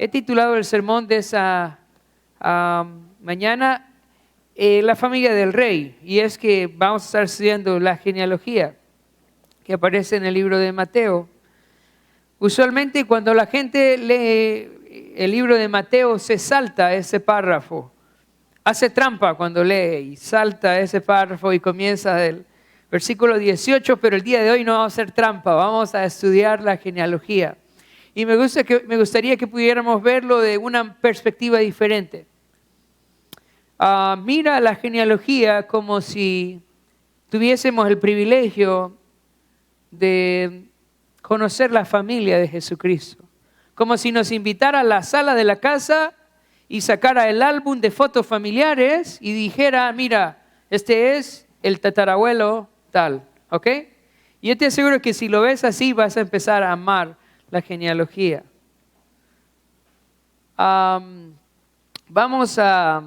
He titulado el sermón de esa mañana La familia del rey, y es que vamos a estar estudiando la genealogía que aparece en el libro de Mateo. Usualmente cuando la gente lee el libro de Mateo se salta ese párrafo, hace trampa cuando lee y salta ese párrafo y comienza del versículo 18, pero el día de hoy no vamos a hacer trampa, vamos a estudiar la genealogía. Y me gustaría que pudiéramos verlo de una perspectiva diferente. Mira la genealogía como si tuviésemos el privilegio de conocer la familia de Jesucristo. Como si nos invitara a la sala de la casa y sacara el álbum de fotos familiares y dijera, mira, este es el tatarabuelo tal, ¿ok? Y yo te aseguro que si lo ves así vas a empezar a amar la genealogía. Vamos a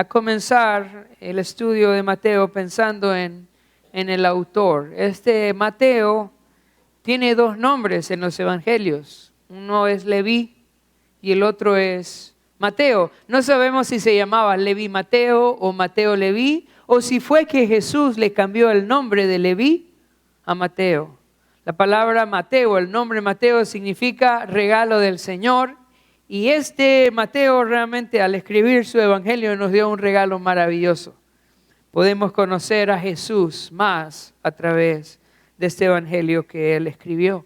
comenzar el estudio de Mateo pensando en el autor. Este Mateo tiene dos nombres en los evangelios. Uno es Leví y el otro es Mateo. No sabemos si se llamaba Leví Mateo o Mateo Leví, o si fue que Jesús le cambió el nombre de Leví a Mateo. La palabra Mateo, el nombre Mateo significa regalo del Señor, y este Mateo realmente al escribir su evangelio nos dio un regalo maravilloso. Podemos conocer a Jesús más a través de este evangelio que él escribió.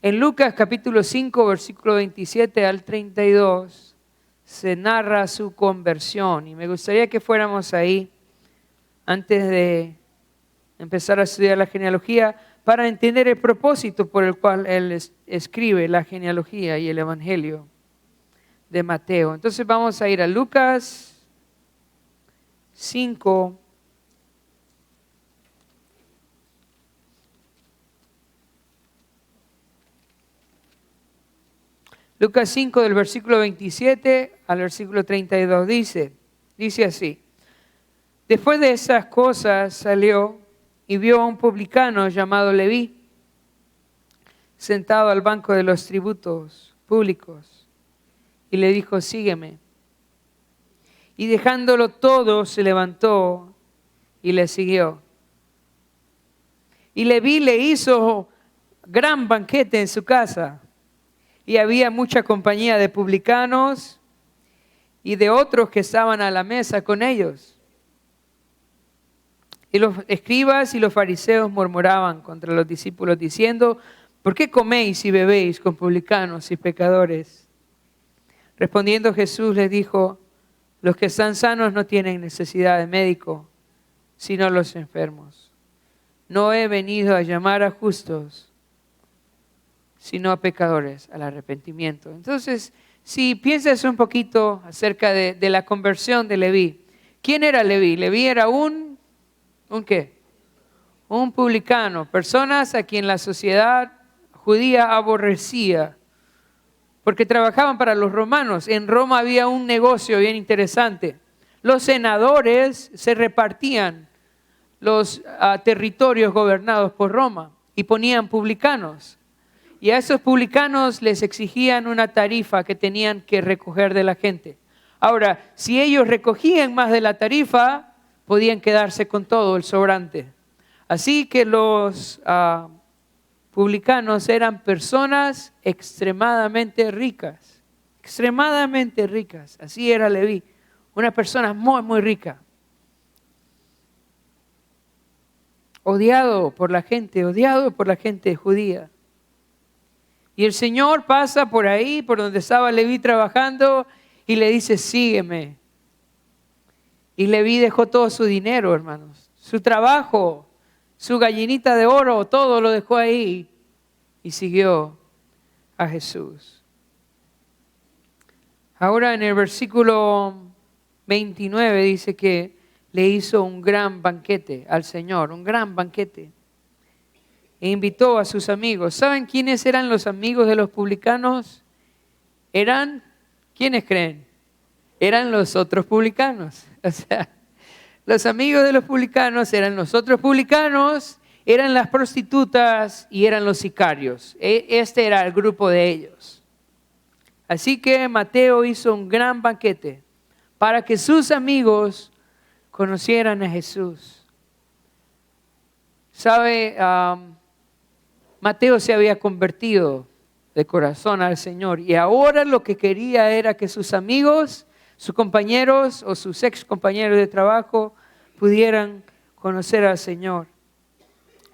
En Lucas capítulo 5, versículo 27 al 32, se narra su conversión. Y me gustaría que fuéramos ahí antes de empezar a estudiar la genealogía para entender el propósito por el cual él escribe la genealogía y el evangelio de Mateo. Entonces vamos a ir a Lucas 5. Lucas 5 del versículo 27 al versículo 32 dice así. Después de esas cosas salió y vio a un publicano llamado Leví sentado al banco de los tributos públicos y le dijo, sígueme. Y dejándolo todo se levantó y le siguió. Y Leví le hizo gran banquete en su casa. Y había mucha compañía de publicanos y de otros que estaban a la mesa con ellos. Y los escribas y los fariseos murmuraban contra los discípulos diciendo, ¿por qué coméis y bebéis con publicanos y pecadores? Respondiendo Jesús les dijo, los que están sanos no tienen necesidad de médico, sino los enfermos. No he venido a llamar a justos, sino a pecadores al arrepentimiento. Entonces, si piensas un poquito acerca de la conversión de Leví. ¿Quién era Leví? Leví era ¿un qué? Un publicano, personas a quien la sociedad judía aborrecía, porque trabajaban para los romanos. En Roma había un negocio bien interesante. Los senadores se repartían los territorios gobernados por Roma y ponían publicanos. Y a esos publicanos les exigían una tarifa que tenían que recoger de la gente. Ahora, si ellos recogían más de la tarifa, podían quedarse con todo el sobrante. Así que los publicanos eran personas extremadamente ricas. Extremadamente ricas. Así era Leví. Una persona muy, muy rica. Odiado por la gente judía. Y el Señor pasa por ahí, por donde estaba Leví trabajando, y le dice, sígueme. Y Leví dejó todo su dinero, hermanos. Su trabajo, su gallinita de oro, todo lo dejó ahí. Y siguió a Jesús. Ahora en el versículo 29 dice que le hizo un gran banquete al Señor, un gran banquete. E invitó a sus amigos. ¿Saben quiénes eran los amigos de los publicanos? Eran, ¿quiénes creen? Eran los otros publicanos. O sea, los amigos de los publicanos eran los otros publicanos, eran las prostitutas y eran los sicarios. Este era el grupo de ellos. Así que Mateo hizo un gran banquete para que sus amigos conocieran a Jesús. ¿Sabe? Mateo se había convertido de corazón al Señor y ahora lo que quería era que sus amigos, sus compañeros o sus ex compañeros de trabajo pudieran conocer al Señor.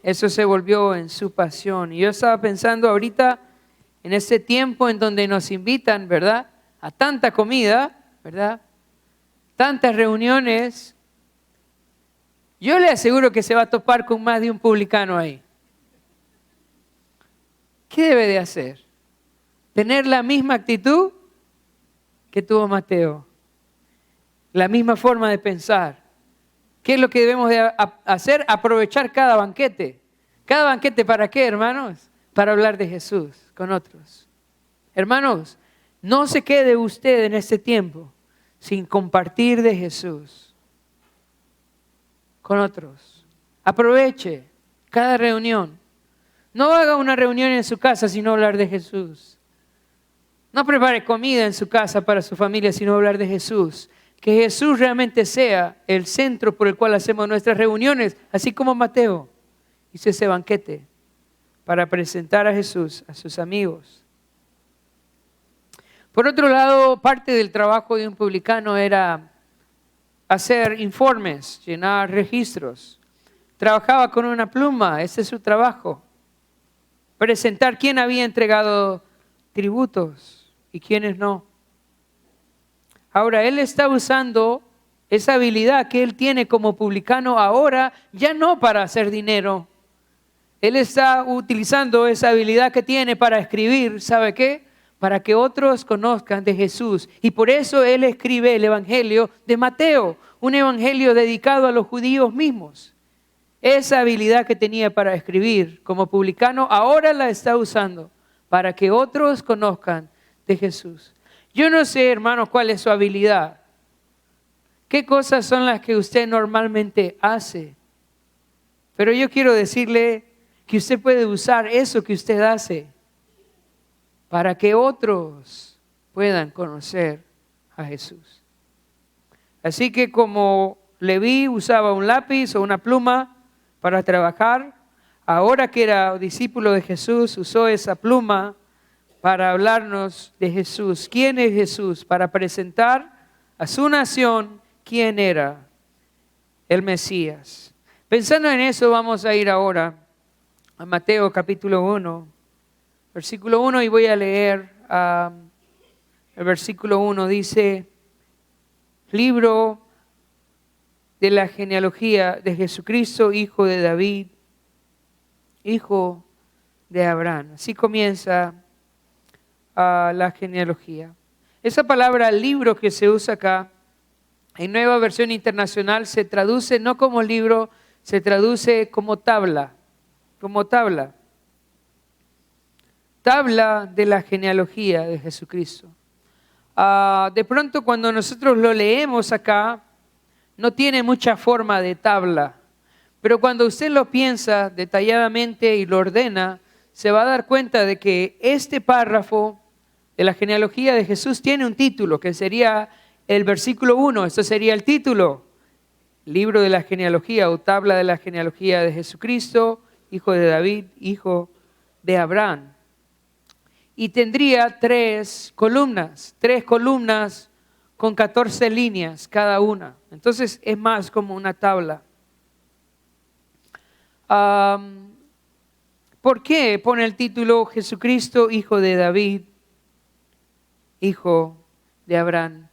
Eso se volvió en su pasión. Y yo estaba pensando ahorita en ese tiempo en donde nos invitan, ¿verdad?, a tanta comida, ¿verdad?, tantas reuniones. Yo le aseguro que se va a topar con más de un publicano ahí. ¿Qué debe de hacer? Tener la misma actitud que tuvo Mateo. La misma forma de pensar. ¿Qué es lo que debemos de hacer? Aprovechar cada banquete. ¿Cada banquete para qué, hermanos? Para hablar de Jesús con otros. Hermanos, no se quede usted en este tiempo sin compartir de Jesús con otros. Aproveche cada reunión. No haga una reunión en su casa sin hablar de Jesús. No prepare comida en su casa para su familia sin hablar de Jesús. Que Jesús realmente sea el centro por el cual hacemos nuestras reuniones, así como Mateo hizo ese banquete para presentar a Jesús a sus amigos. Por otro lado, parte del trabajo de un publicano era hacer informes, llenar registros. Trabajaba con una pluma, ese es su trabajo. Presentar quién había entregado tributos y quiénes no. Ahora, él está usando esa habilidad que él tiene como publicano ahora, ya no para hacer dinero. Él está utilizando esa habilidad que tiene para escribir, ¿sabe qué? Para que otros conozcan de Jesús. Y por eso él escribe el Evangelio de Mateo, un evangelio dedicado a los judíos mismos. Esa habilidad que tenía para escribir como publicano, ahora la está usando para que otros conozcan de Jesús. Yo no sé, hermanos, cuál es su habilidad. ¿Qué cosas son las que usted normalmente hace? Pero yo quiero decirle que usted puede usar eso que usted hace para que otros puedan conocer a Jesús. Así que como Leví usaba un lápiz o una pluma para trabajar, ahora que era discípulo de Jesús, usó esa pluma para hablarnos de Jesús. ¿Quién es Jesús? Para presentar a su nación quién era el Mesías. Pensando en eso, vamos a ir ahora a Mateo capítulo 1, versículo 1, y voy a leer el versículo 1. Dice: libro de la genealogía de Jesucristo, hijo de David, hijo de Abraham. Así comienza la genealogía. Esa palabra libro que se usa acá, en Nueva Versión Internacional, se traduce no como libro, se traduce como tabla. Como tabla. Tabla de la genealogía de Jesucristo. De pronto cuando nosotros lo leemos acá, no tiene mucha forma de tabla. Pero cuando usted lo piensa detalladamente y lo ordena, se va a dar cuenta de que este párrafo de la genealogía de Jesús tiene un título, que sería el versículo 1. Esto sería el título: libro de la genealogía o tabla de la genealogía de Jesucristo, hijo de David, hijo de Abraham. Y tendría tres columnas con 14 líneas cada una. Entonces es más como una tabla. ¿Por qué pone el título Jesucristo, hijo de David, hijo de Abraham?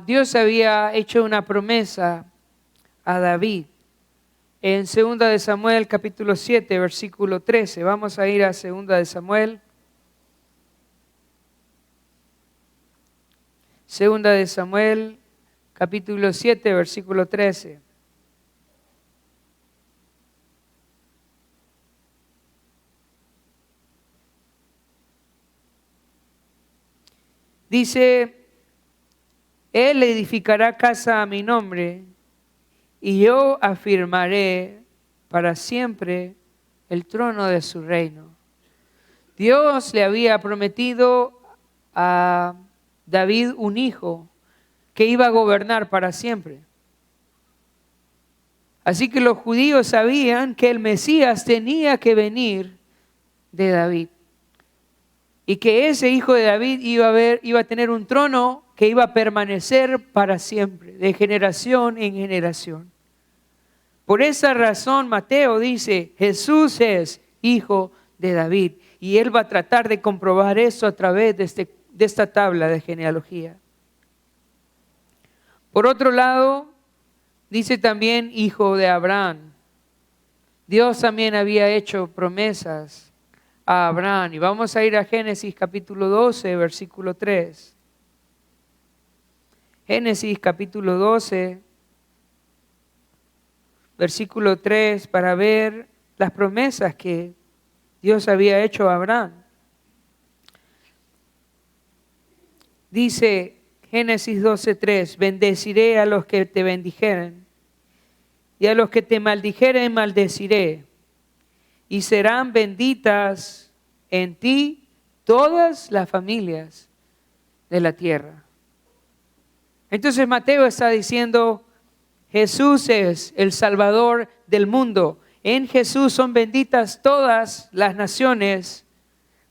Dios había hecho una promesa a David en 2 de Samuel capítulo 7 versículo 13. Vamos a ir a 2 de Samuel. 2 de Samuel capítulo 7 versículo 13. Dice: Él edificará casa a mi nombre y yo afirmaré para siempre el trono de su reino. Dios le había prometido a David un hijo que iba a gobernar para siempre. Así que los judíos sabían que el Mesías tenía que venir de David. Y que ese hijo de David iba a tener un trono que iba a permanecer para siempre, de generación en generación. Por esa razón Mateo dice, Jesús es hijo de David. Y él va a tratar de comprobar eso a través de esta tabla de genealogía. Por otro lado, dice también hijo de Abraham. Dios también había hecho promesas a Abraham. Y vamos a ir a Génesis capítulo 12, versículo 3. Génesis capítulo 12, versículo 3, para ver las promesas que Dios había hecho a Abraham. Dice Génesis 12:3, bendeciré a los que te bendijeren, y a los que te maldijeren maldeciré, y serán benditas en ti todas las familias de la tierra. Entonces Mateo está diciendo, Jesús es el Salvador del mundo. En Jesús son benditas todas las naciones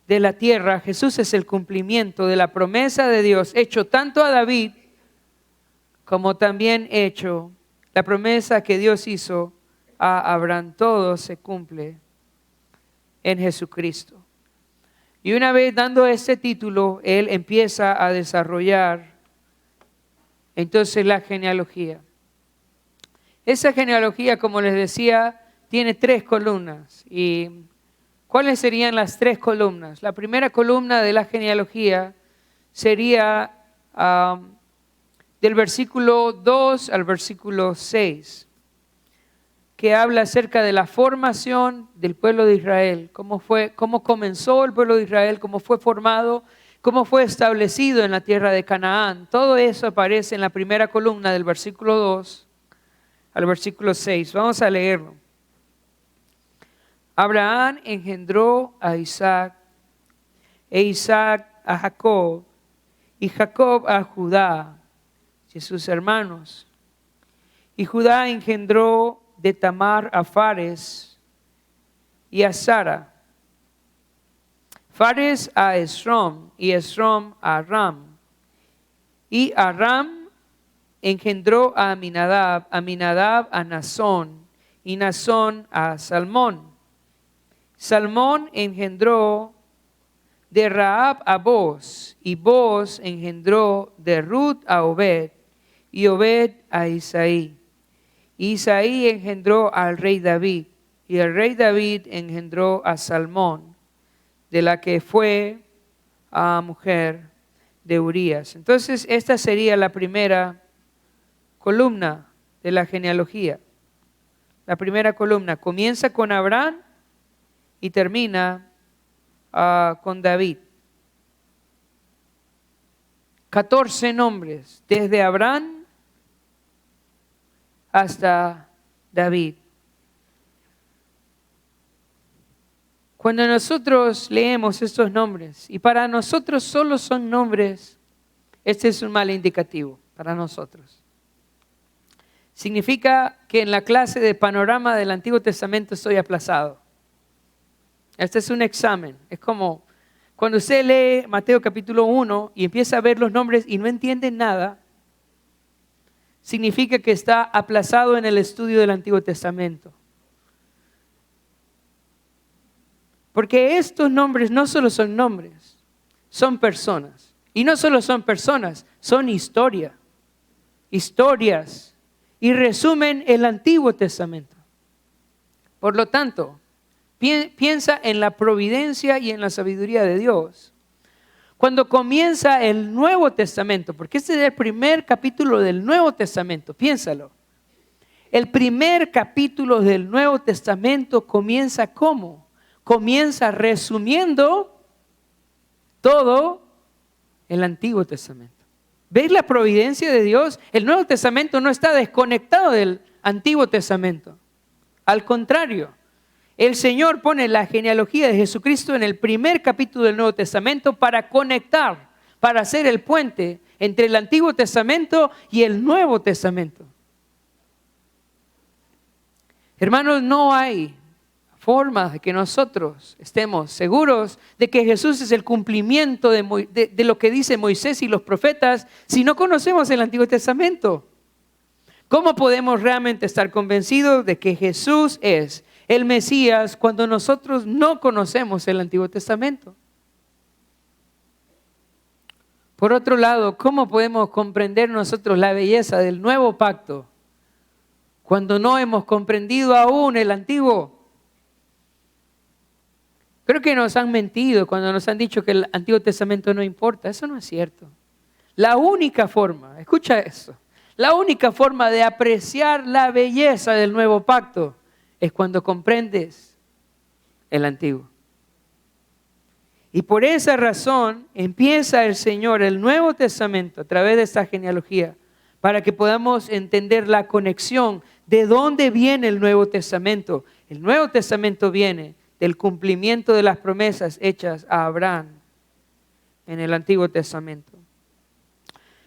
de la tierra. Jesús es el cumplimiento de la promesa de Dios, hecho tanto a David como también hecho la promesa que Dios hizo a Abraham. Todo se cumple en Jesucristo. Y una vez dando este título, él empieza a desarrollar entonces la genealogía. Esa genealogía, como les decía, tiene 3 columnas. ¿Y cuáles serían las 3 columnas? La primera columna de la genealogía sería del versículo 2 al versículo 6, que habla acerca de la formación del pueblo de Israel, cómo comenzó el pueblo de Israel, cómo fue formado, cómo fue establecido en la tierra de Canaán. Todo eso aparece en la primera columna del versículo 2 al versículo 6. Vamos a leerlo. Abraham engendró a Isaac, e Isaac a Jacob, y Jacob a Judá y sus hermanos. Y Judá engendró de Tamar a Fares y a Sara. Fares a Esrom y Esrom a Aram. Y Aram engendró a Aminadab, Aminadab a Nazón y Nazón a Salmón. Salmón engendró de Rahab a Boz, y Boz engendró de Ruth a Obed, y Obed a Isaí. Y Isaí engendró al rey David, y el rey David engendró a Salmón, de la que fue a mujer de Urías. Entonces, esta sería la primera columna de la genealogía. La primera columna comienza con Abraham y termina con David. 14 nombres, desde Abraham hasta David. Cuando nosotros leemos estos nombres, y para nosotros solo son nombres, este es un mal indicativo para nosotros. Significa que en la clase de panorama del Antiguo Testamento estoy aplazado. Este es un examen. Es como cuando usted lee Mateo capítulo 1 y empieza a ver los nombres y no entiende nada, significa que está aplazado en el estudio del Antiguo Testamento. Porque estos nombres no solo son nombres, son personas. Y no solo son personas, son historias. Y resumen el Antiguo Testamento. Por lo tanto, piensa en la providencia y en la sabiduría de Dios. Cuando comienza el Nuevo Testamento, porque este es el primer capítulo del Nuevo Testamento, piénsalo. El primer capítulo del Nuevo Testamento comienza ¿cómo? Comienza resumiendo todo el Antiguo Testamento. ¿Veis la providencia de Dios? El Nuevo Testamento no está desconectado del Antiguo Testamento. Al contrario, el Señor pone la genealogía de Jesucristo en el primer capítulo del Nuevo Testamento para conectar, para hacer el puente entre el Antiguo Testamento y el Nuevo Testamento. Hermanos, no hay forma de que nosotros estemos seguros de que Jesús es el cumplimiento de lo que dice Moisés y los profetas si no conocemos el Antiguo Testamento. ¿Cómo podemos realmente estar convencidos de que Jesús es el Mesías cuando nosotros no conocemos el Antiguo Testamento? Por otro lado, ¿cómo podemos comprender nosotros la belleza del nuevo pacto cuando no hemos comprendido aún el antiguo? Creo que nos han mentido cuando nos han dicho que el Antiguo Testamento no importa. Eso no es cierto. La única forma, escucha eso, la única forma de apreciar la belleza del nuevo pacto es cuando comprendes el antiguo. Y por esa razón empieza el Señor el Nuevo Testamento a través de esta genealogía para que podamos entender la conexión de dónde viene el Nuevo Testamento. El Nuevo Testamento viene del cumplimiento de las promesas hechas a Abraham en el Antiguo Testamento.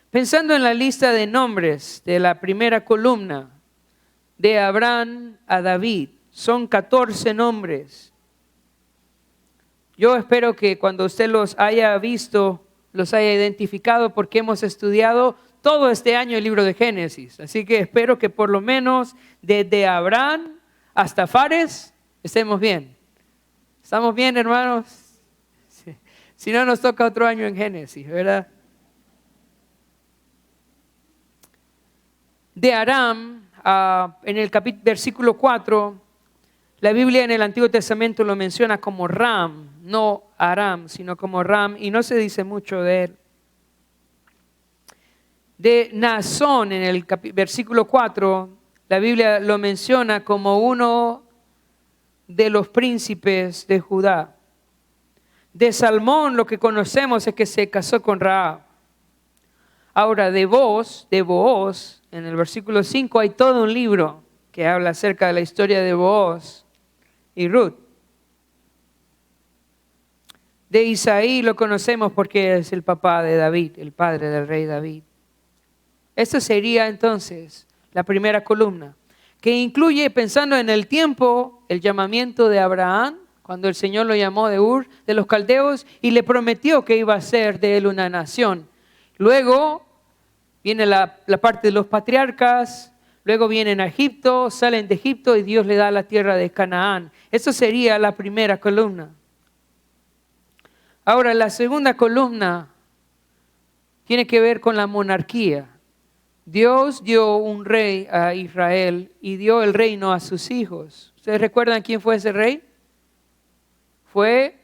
Pensando en la lista de nombres de la primera columna, de Abraham a David, son 14 nombres. Yo espero que cuando usted los haya visto, los haya identificado, porque hemos estudiado todo este año el libro de Génesis. Así que espero que por lo menos desde Abraham hasta Fares estemos bien. ¿Estamos bien, hermanos? Sí. Si no, nos toca otro año en Génesis, ¿verdad? De Aram, en el versículo 4, la Biblia en el Antiguo Testamento lo menciona como Ram, no Aram, sino como Ram, y no se dice mucho de él. De Naasón, en el versículo 4, la Biblia lo menciona como uno de los príncipes de Judá. De Salmón, lo que conocemos es que se casó con Rahab. Ahora, de Booz, en el versículo 5 hay todo un libro que habla acerca de la historia de Booz y Ruth. De Isaí lo conocemos porque es el papá de David, el padre del rey David. Esta sería entonces la primera columna, que incluye, pensando en el tiempo, el llamamiento de Abraham, cuando el Señor lo llamó de Ur, de los caldeos, y le prometió que iba a ser de él una nación. Luego viene la parte de los patriarcas, luego vienen a Egipto, salen de Egipto y Dios le da la tierra de Canaán. Eso sería la primera columna. Ahora, la segunda columna tiene que ver con la monarquía. Dios dio un rey a Israel y dio el reino a sus hijos. ¿Ustedes recuerdan quién fue ese rey? Fue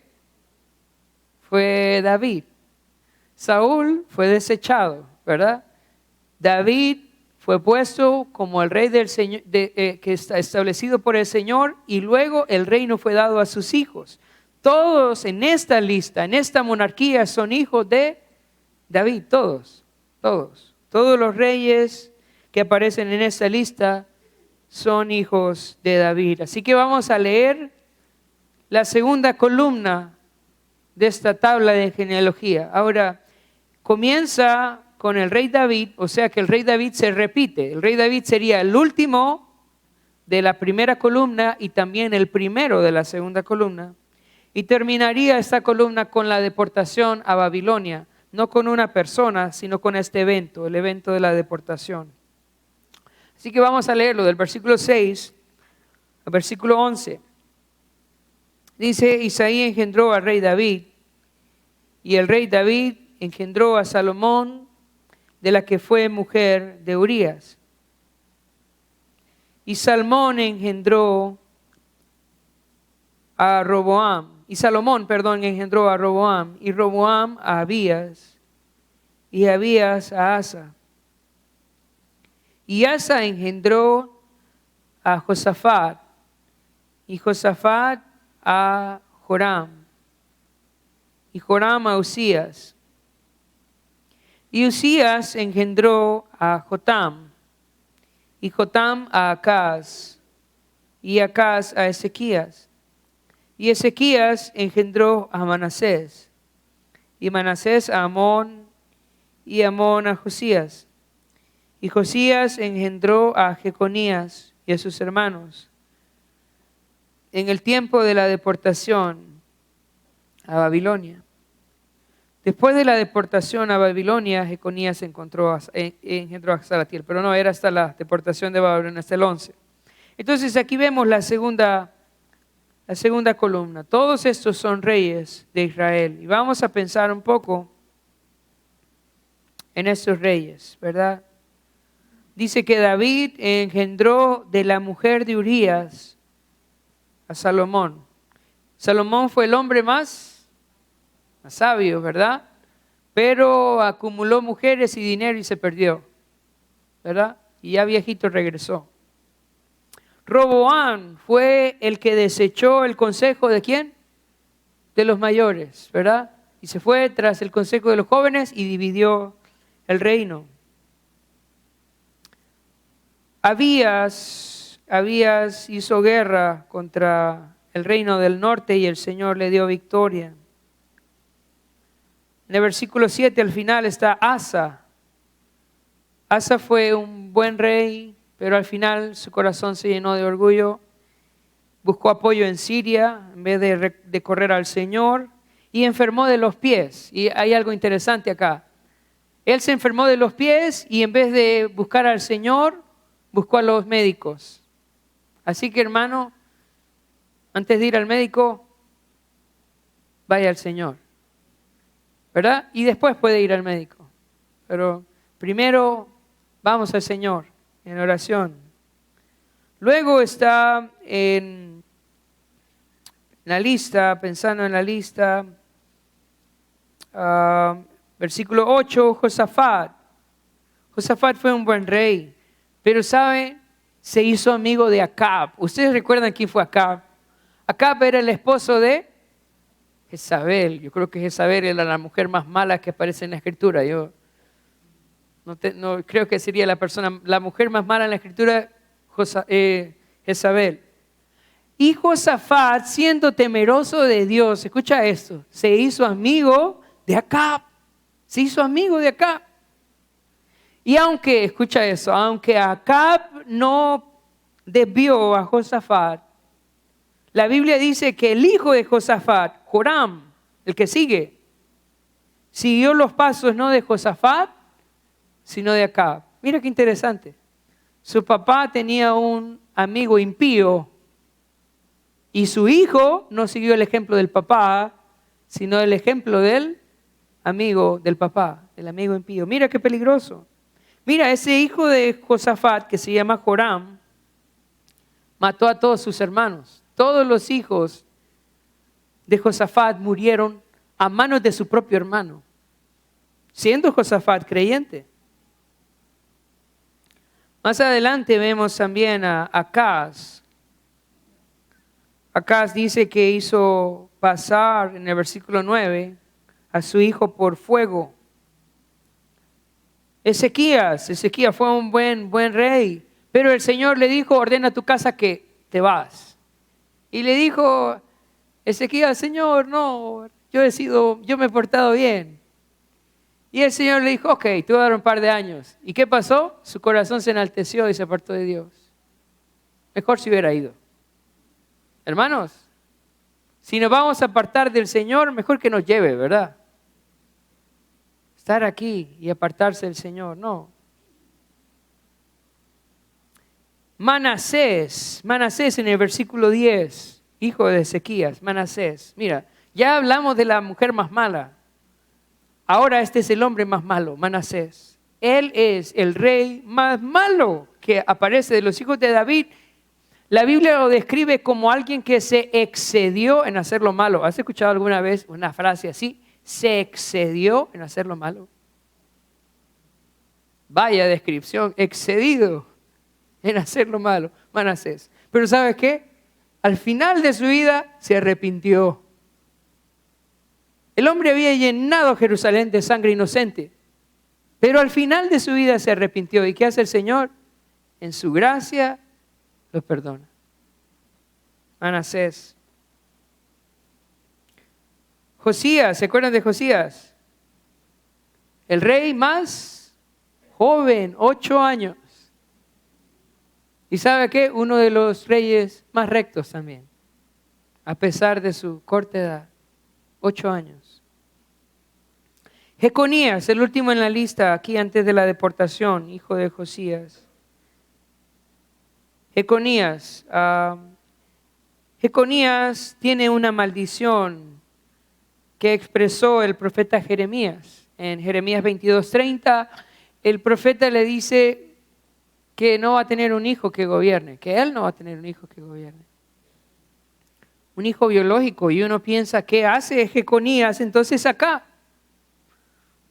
David. Saúl fue desechado, ¿verdad? David fue puesto como el rey del Señor, que está establecido por el Señor, y luego el reino fue dado a sus hijos. Todos en esta lista, en esta monarquía, son hijos de David, todos. Todos los reyes que aparecen en esta lista son hijos de David. Así que vamos a leer la segunda columna de esta tabla de genealogía. Ahora, comienza con el rey David, o sea que el rey David se repite. El rey David sería el último de la primera columna y también el primero de la segunda columna. Y terminaría esta columna con la deportación a Babilonia, no con una persona, sino con este evento, el evento de la deportación. Así que vamos a leerlo del versículo 6 al versículo 11. Dice: Isaí engendró al rey David, y el rey David engendró a Salomón, de la que fue mujer de Urías. Y Salomón engendró a Roboam, engendró a Roboam, y Roboam a Abías, y Abías a Asa. Y Asa engendró a Josafat, y Josafat a Joram, y Joram a Usías. Y Usías engendró a Jotam, y Jotam a Acaz, y Acaz a Ezequías. Y Ezequías engendró a Manasés, y Manasés a Amón, y Amón a Josías. Y Josías engendró a Jeconías y a sus hermanos en el tiempo de la deportación a Babilonia. Después de la deportación a Babilonia, Jeconías engendró a Salatiel, pero no, era hasta la deportación de Babilonia, hasta el 11. Entonces aquí vemos la segunda columna. Todos estos son reyes de Israel. Y vamos a pensar un poco en estos reyes, ¿verdad? Dice que David engendró de la mujer de Urías a Salomón. Salomón fue el hombre más sabio, ¿verdad? Pero acumuló mujeres y dinero y se perdió, ¿verdad? Y ya viejito regresó. Roboam fue el que desechó el consejo ¿de quién? De los mayores, ¿verdad? Y se fue tras el consejo de los jóvenes y dividió el reino. Abías hizo guerra contra el reino del norte y el Señor le dio victoria. En el versículo 7 al final está Asa. Asa fue un buen rey, pero al final su corazón se llenó de orgullo. Buscó apoyo en Siria en vez de correr al Señor y enfermó de los pies. Y hay algo interesante acá. Él se enfermó de los pies y en vez de buscar al Señor, buscó a los médicos. Así que, hermano, antes de ir al médico, vaya al Señor, ¿verdad? Y después puede ir al médico. Pero primero vamos al Señor en oración. Luego está en la lista, pensando en la lista, versículo 8, Josafat. Josafat fue un buen rey, pero ¿sabe? Se hizo amigo de Acab. ¿Ustedes recuerdan quién fue Acab? Acab era el esposo de Jezabel. Yo creo que Jezabel era la mujer más mala que aparece en la Escritura. Yo no creo que sería la mujer más mala en la Escritura, Jezabel. Y Josafat, siendo temeroso de Dios, escucha esto, se hizo amigo de Acab. Se hizo amigo de Acab. Y escucha eso, aunque Acab no desvió a Josafat, la Biblia dice que el hijo de Josafat, Joram, el que sigue, siguió los pasos no de Josafat, sino de Acab. Mira qué interesante. Su papá tenía un amigo impío y su hijo no siguió el ejemplo del papá, sino el ejemplo del amigo del papá, el amigo impío. Mira qué peligroso. Mira, ese hijo de Josafat, que se llama Joram, mató a todos sus hermanos. Todos los hijos de Josafat murieron a manos de su propio hermano, siendo Josafat creyente. Más adelante vemos también a Acaz. Acaz dice que hizo pasar, en el versículo 9, a su hijo por fuego. Ezequías fue un buen rey, pero el Señor le dijo, ordena a tu casa que te vas. Y le dijo Ezequías, Señor, no, yo me he portado bien. Y el Señor le dijo, ok, te voy a dar un par de años. ¿Y qué pasó? Su corazón se enalteció y se apartó de Dios. Mejor si hubiera ido. Hermanos, si nos vamos a apartar del Señor, mejor que nos lleve, ¿verdad? Estar aquí y apartarse del Señor, no. Manasés en el versículo 10, hijo de Ezequías, Manasés. Mira, ya hablamos de la mujer más mala. Ahora este es el hombre más malo, Manasés. Él es el rey más malo que aparece de los hijos de David. La Biblia lo describe como alguien que se excedió en hacer lo malo. ¿Has escuchado alguna vez una frase así? Se excedió en hacer lo malo. Vaya descripción, excedido en hacer lo malo, Manasés. Pero ¿sabes qué? Al final de su vida se arrepintió. El hombre había llenado Jerusalén de sangre inocente, pero al final de su vida se arrepintió. ¿Y qué hace el Señor? En su gracia los perdona. Manasés. Josías, ¿se acuerdan de Josías? El rey más joven, 8 años. ¿Y sabe qué? Uno de los reyes más rectos también, a pesar de su corta edad, 8 años. Jeconías, el último en la lista, aquí antes de la deportación, hijo de Josías. Jeconías tiene una maldición que expresó el profeta Jeremías. En Jeremías 22:30, el profeta le dice que no va a tener un hijo que gobierne, que él no va a tener un hijo que gobierne. Un hijo biológico, y uno piensa, ¿qué hace Jeconías entonces acá?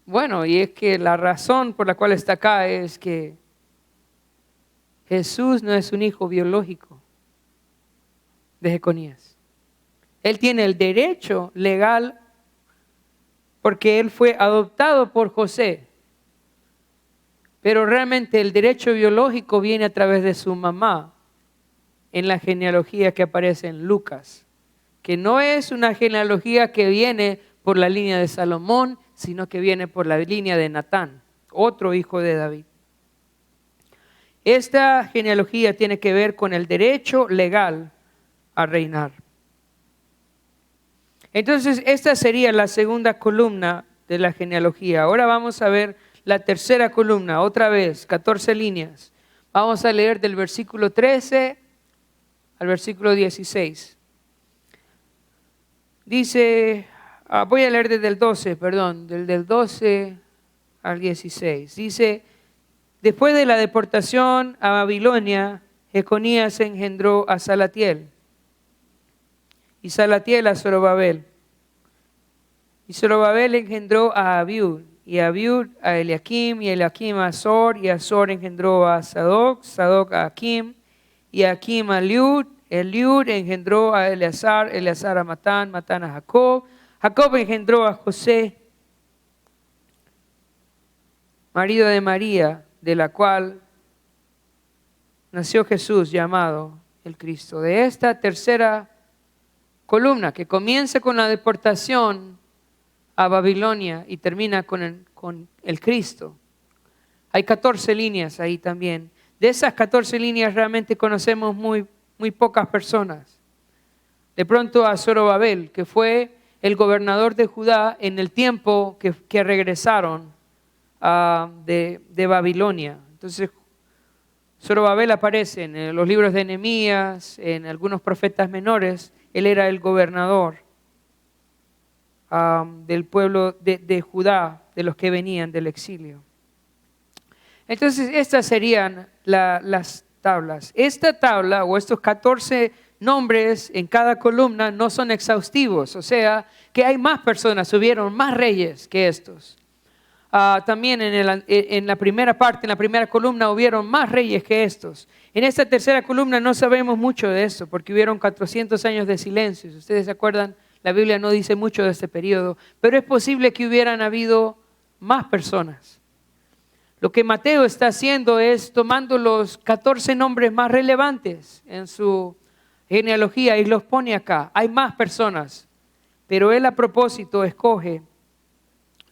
Bueno, y es que la razón por la cual está acá es que Jesús no es un hijo biológico de Jeconías. Él tiene el derecho legal porque él fue adoptado por José. Pero realmente el derecho biológico viene a través de su mamá en la genealogía que aparece en Lucas, que no es una genealogía que viene por la línea de Salomón, sino que viene por la línea de Natán, otro hijo de David. Esta genealogía tiene que ver con el derecho legal a reinar. Entonces, esta sería la segunda columna de la genealogía. Ahora vamos a ver la tercera columna, otra vez, 14 líneas. Vamos a leer del versículo 13 al versículo 16. Dice, voy a leer desde el 12, perdón, del 12 al 16. Dice, después de la deportación a Babilonia, Jeconías engendró a Salatiel, y Salatiel a Zorobabel. Y Zorobabel engendró a Abiud, y Abiud a Eliakim, y Eliakim a Azor, y Azor engendró a Sadoc, Sadoc a Akim, y Akim a Eliud, Eliud engendró a Eleazar, Eleazar a Matán, Matán a Jacob, Jacob engendró a José, marido de María, de la cual nació Jesús llamado el Cristo. De esta tercera columna que comienza con la deportación a Babilonia y termina con el Cristo. Hay 14 líneas ahí también. De esas 14 líneas realmente conocemos muy pocas personas. De pronto a Zorobabel, que fue el gobernador de Judá en el tiempo que regresaron de Babilonia. Entonces, Zorobabel aparece en los libros de Nehemías, en algunos profetas menores. Él era el gobernador del pueblo de Judá, de los que venían del exilio. Entonces, estas serían las tablas. Esta tabla o estos 14 nombres en cada columna no son exhaustivos, o sea, que hay más personas, hubieron más reyes que estos. También en la primera parte, en la primera columna, hubieron más reyes que estos. En esta tercera columna no sabemos mucho de esto, porque hubieron 400 años de silencio. Si ustedes se acuerdan, la Biblia no dice mucho de este periodo, pero es posible que hubieran habido más personas. Lo que Mateo está haciendo es tomando los 14 nombres más relevantes en su genealogía y los pone acá. Hay más personas, pero él a propósito escoge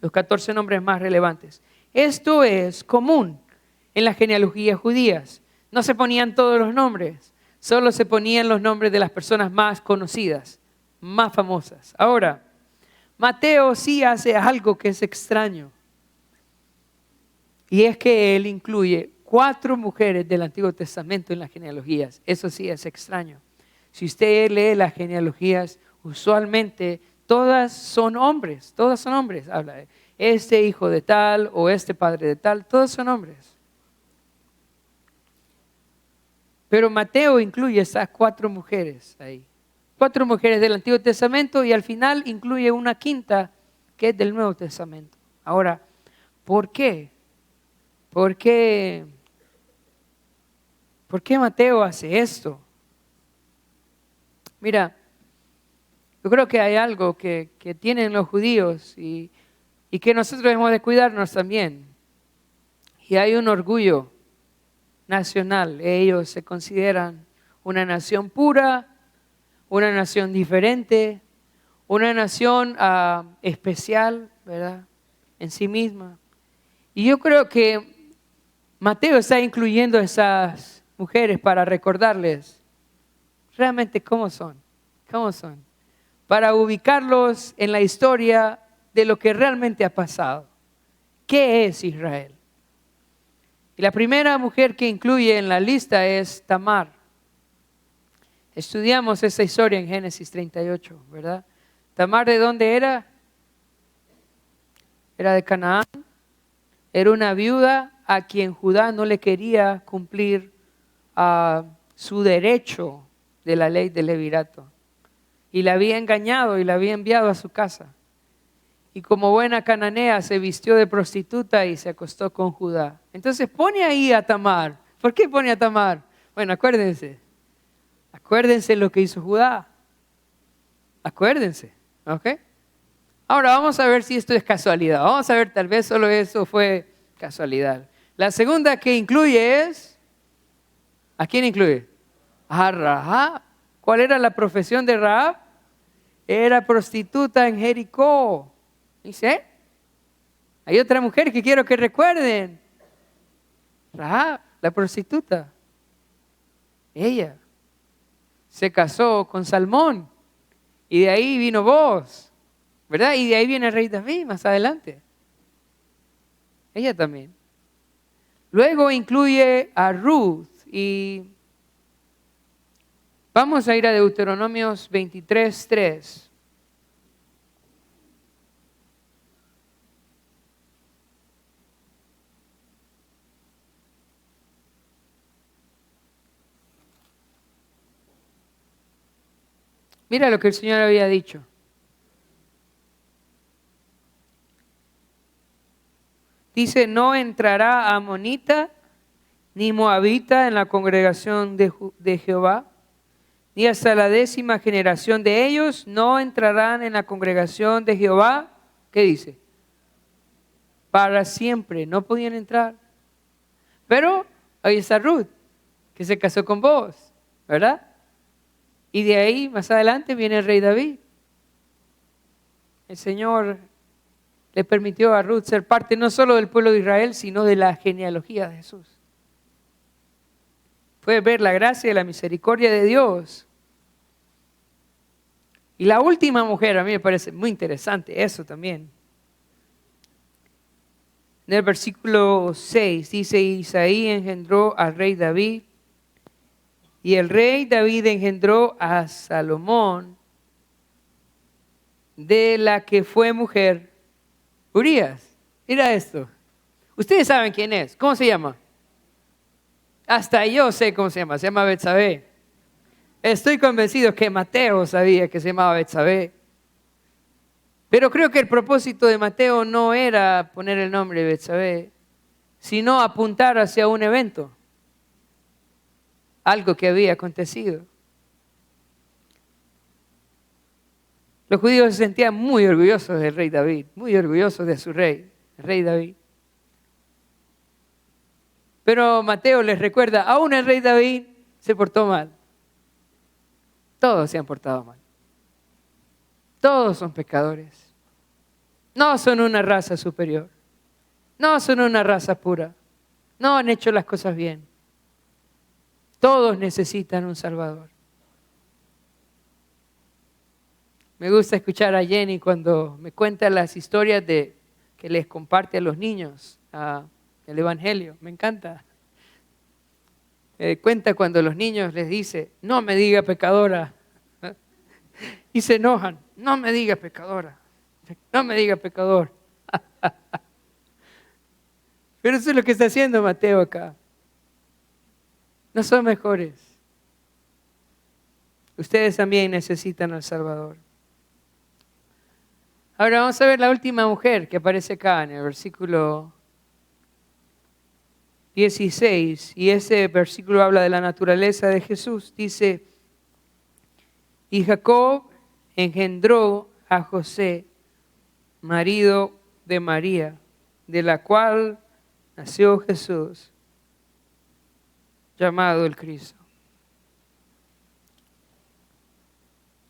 los 14 nombres más relevantes. Esto es común en las genealogías judías. No se ponían todos los nombres, solo se ponían los nombres de las personas más conocidas, más famosas. Ahora, Mateo sí hace algo que es extraño. Y es que él incluye 4 mujeres del Antiguo Testamento en las genealogías. Eso sí es extraño. Si usted lee las genealogías, usualmente todas son hombres. Habla de este hijo de tal o este padre de tal. Todos son hombres. Pero Mateo incluye esas 4 mujeres ahí. 4 mujeres del Antiguo Testamento y al final incluye una quinta que es del Nuevo Testamento. Ahora, ¿por qué? ¿Por qué Mateo hace esto? Mira, yo creo que hay algo que tienen los judíos y que nosotros debemos de cuidarnos también. Y hay un orgullo nacional. Ellos se consideran una nación pura, una nación diferente, una nación especial, ¿verdad? En sí misma. Y yo creo que Mateo está incluyendo a esas mujeres para recordarles realmente cómo son, para ubicarlos en la historia de lo que realmente ha pasado. ¿Qué es Israel? Y la primera mujer que incluye en la lista es Tamar. Estudiamos esa historia en Génesis 38, ¿verdad? Tamar, ¿de dónde era? Era de Canaán. Era una viuda a quien Judá no le quería cumplir su derecho de la ley del levirato. Y la había engañado y la había enviado a su casa. Y como buena cananea se vistió de prostituta y se acostó con Judá. Entonces pone ahí a Tamar. ¿Por qué pone a Tamar? Bueno, acuérdense lo que hizo Judá. Acuérdense, ¿ok? Ahora vamos a ver si esto es casualidad. Vamos a ver, tal vez solo eso fue casualidad. La segunda que incluye es, ¿a quién incluye? A Rahab. ¿Cuál era la profesión de Rahab? Era prostituta en Jericó. ¿Dice? Hay otra mujer que quiero que recuerden. Rahab, la prostituta. Ella se casó con Salmón y de ahí vino Boaz, ¿verdad? Y de ahí viene el rey David más adelante. Ella también. Luego incluye a Ruth y vamos a ir a Deuteronomios 23:3. Mira lo que el Señor había dicho. Dice, no entrará amonita ni moabita en la congregación de Jehová, ni hasta la 10ª generación de ellos no entrarán en la congregación de Jehová. ¿Qué dice? Para siempre, no podían entrar. Pero ahí está Ruth, que se casó con Boaz, ¿verdad? Y de ahí, más adelante, viene el rey David. El Señor le permitió a Ruth ser parte no solo del pueblo de Israel, sino de la genealogía de Jesús. Puedes ver la gracia y la misericordia de Dios. Y la última mujer, a mí me parece muy interesante eso también. En el versículo 6 dice, Isaí engendró al rey David, y el rey David engendró a Salomón, de la que fue mujer Urías. Mira esto. Ustedes saben quién es. ¿Cómo se llama? Hasta yo sé cómo se llama Betsabé. Estoy convencido que Mateo sabía que se llamaba Betsabé. Pero creo que el propósito de Mateo no era poner el nombre de Betsabé, sino apuntar hacia un evento, algo que había acontecido. Los judíos se sentían muy orgullosos del rey David, muy orgullosos de su rey, el rey David. Pero Mateo les recuerda, aún el rey David se portó mal. Todos se han portado mal. Todos son pecadores. No son una raza superior. No son una raza pura. No han hecho las cosas bien. Todos necesitan un Salvador. Me gusta escuchar a Jenny cuando me cuenta las historias que les comparte a los niños el Evangelio. Me encanta. Cuenta cuando los niños les dice, no me diga pecadora. Y se enojan, no me diga pecadora. No me diga pecador. Pero eso es lo que está haciendo Mateo acá. No son mejores. Ustedes también necesitan al Salvador. Ahora vamos a ver la última mujer que aparece acá en el versículo 16. Y ese versículo habla de la naturaleza de Jesús. Dice, y Jacob engendró a José, marido de María, de la cual nació Jesús, llamado el Cristo.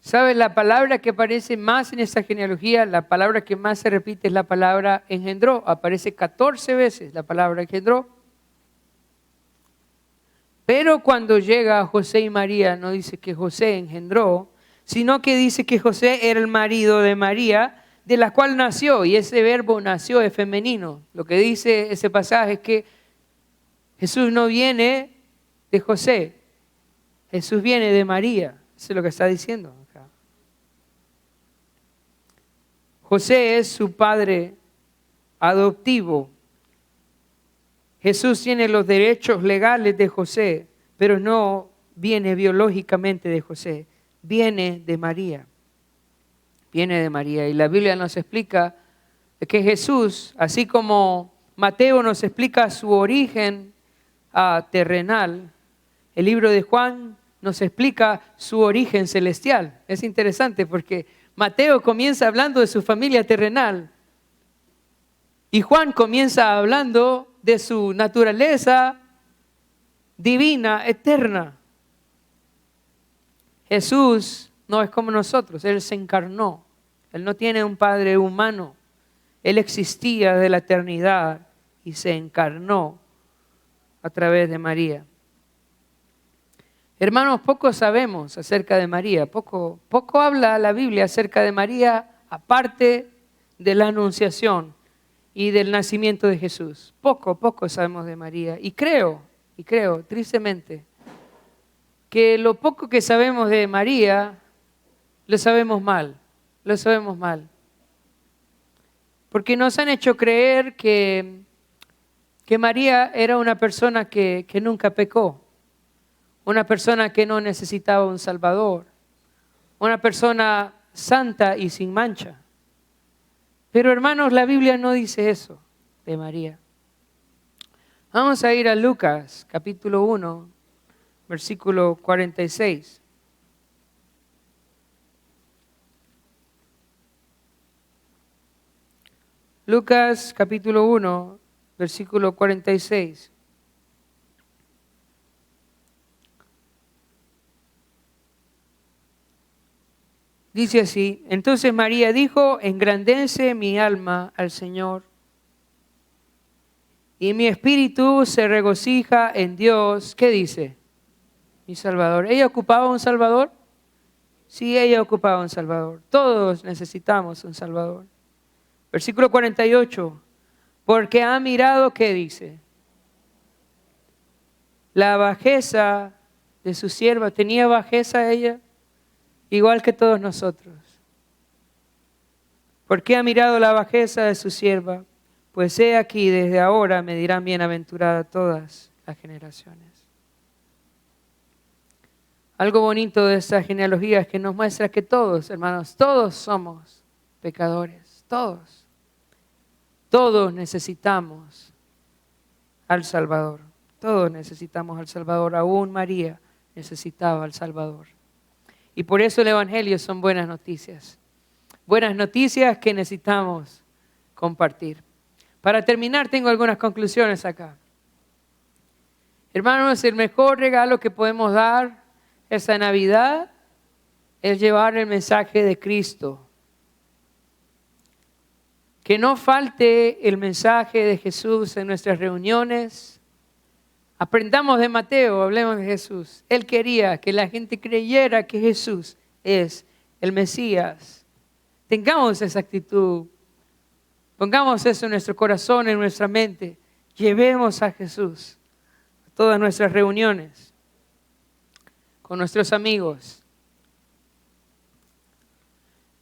¿Sabes? La palabra que aparece más en esta genealogía, la palabra que más se repite es la palabra engendró. Aparece 14 veces la palabra engendró. Pero cuando llega a José y María, no dice que José engendró, sino que dice que José era el marido de María, de la cual nació. Y ese verbo nació es femenino. Lo que dice ese pasaje es que Jesús no viene de José, Jesús viene de María. Eso es lo que está diciendo acá. José es su padre adoptivo. Jesús tiene los derechos legales de José, pero no viene biológicamente de José, viene de María. Viene de María. Y la Biblia nos explica que Jesús, así como Mateo nos explica su origen terrenal, el libro de Juan nos explica su origen celestial. Es interesante porque Mateo comienza hablando de su familia terrenal y Juan comienza hablando de su naturaleza divina, eterna. Jesús no es como nosotros, Él se encarnó. Él no tiene un padre humano. Él existía de la eternidad y se encarnó a través de María. Hermanos, poco sabemos acerca de María, poco habla la Biblia acerca de María, aparte de la anunciación y del nacimiento de Jesús. Poco sabemos de María. Y creo, tristemente, que lo poco que sabemos de María, lo sabemos mal. Porque nos han hecho creer que María era una persona que nunca pecó. Una persona que no necesitaba un Salvador, una persona santa y sin mancha. Pero hermanos, la Biblia no dice eso de María. Vamos a ir a Lucas, capítulo 1, versículo 46. Lucas, capítulo 1, versículo 46. Dice así: entonces María dijo, engrandece mi alma al Señor, y mi espíritu se regocija en Dios. ¿Qué dice? Mi Salvador. ¿Ella ocupaba un Salvador? Sí, ella ocupaba un Salvador. Todos necesitamos un Salvador. Versículo 48. Porque ha mirado, ¿qué dice? La bajeza de su sierva. ¿Tenía bajeza ella? Igual que todos nosotros. ¿Por qué ha mirado la bajeza de su sierva? Pues he aquí, desde ahora me dirán bienaventurada todas las generaciones. Algo bonito de esta genealogía es que nos muestra que todos, hermanos, todos somos pecadores. Todos. Todos necesitamos al Salvador. Todos necesitamos al Salvador. Aún María necesitaba al Salvador. Y por eso el Evangelio son buenas noticias. Buenas noticias que necesitamos compartir. Para terminar, tengo algunas conclusiones acá. Hermanos, el mejor regalo que podemos dar esta Navidad es llevar el mensaje de Cristo. Que no falte el mensaje de Jesús en nuestras reuniones. Aprendamos de Mateo, hablemos de Jesús. Él quería que la gente creyera que Jesús es el Mesías. Tengamos esa actitud. Pongamos eso en nuestro corazón, en nuestra mente. Llevemos a Jesús a todas nuestras reuniones, con nuestros amigos.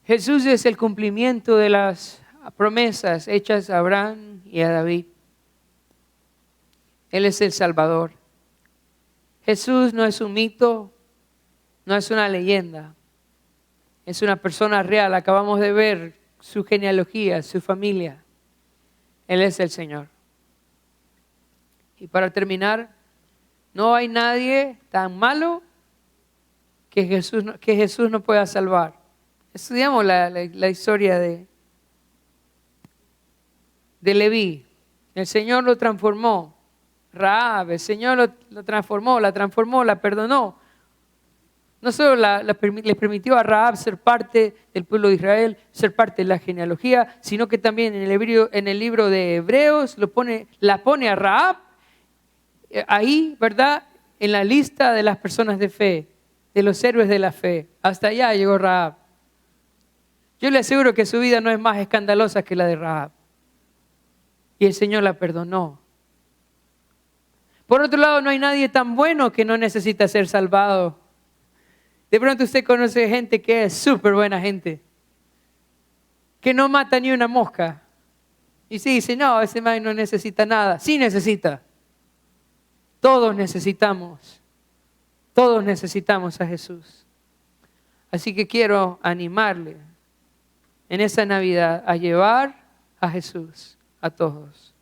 Jesús es el cumplimiento de las promesas hechas a Abraham y a David. Él es el Salvador. Jesús no es un mito, no es una leyenda. Es una persona real. Acabamos de ver su genealogía, su familia. Él es el Señor. Y para terminar, no hay nadie tan malo que Jesús no pueda salvar. Estudiamos la historia de Leví. El Señor lo transformó. Rahab, el Señor lo transformó, la perdonó. No solo les permitió a Rahab ser parte del pueblo de Israel, ser parte de la genealogía, sino que también en el libro de Hebreos la pone a Rahab ahí, ¿verdad? En la lista de las personas de fe, de los héroes de la fe. Hasta allá llegó Rahab. Yo le aseguro que su vida no es más escandalosa que la de Rahab. Y el Señor la perdonó. Por otro lado, no hay nadie tan bueno que no necesita ser salvado. De pronto usted conoce gente que es súper buena gente, que no mata ni una mosca. Y sí, dice, no, ese man no necesita nada. Sí necesita. Todos necesitamos a Jesús. Así que quiero animarle en esa Navidad a llevar a Jesús a todos.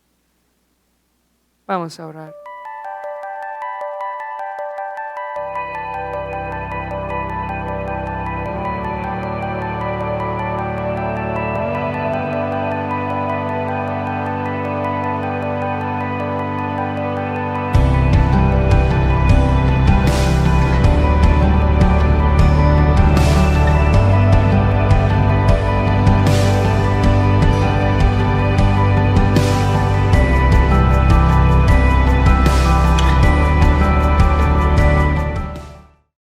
Vamos a orar.